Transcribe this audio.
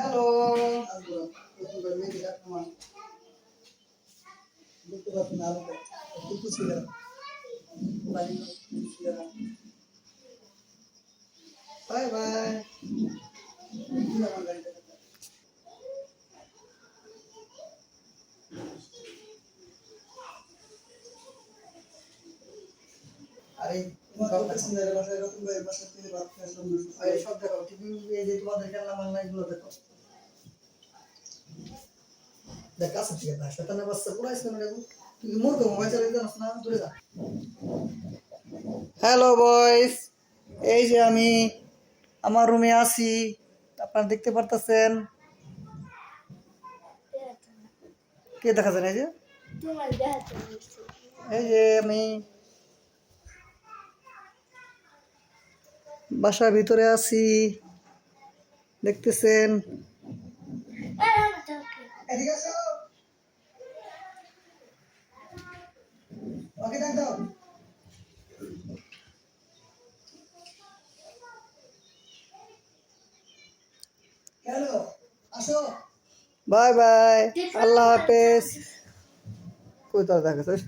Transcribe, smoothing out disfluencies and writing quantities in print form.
Hello bye bye. আরে সব দেখো টিভি, এই যে তোমাদের খেলনা মাল্লা এগুলো দেখো। দেখ কাছে থেকে না শয়তানের বাচ্চা পুরো আইসক্রিম দেখো। তুই কি মূর্খ, মোবাইল চালাতে জানিস না? দূরে যা। হ্যালো বয়েস, এই যে আমি আমার রুমে আছি, আপনারা দেখতে পারতেছেন। কে দেখা যায় না? এই যে আমি বাসার ভিতরে আছি, দেখতেছেন। বাই বাই, আল্লাহ হাফেজ। কই তার দেখা যায়?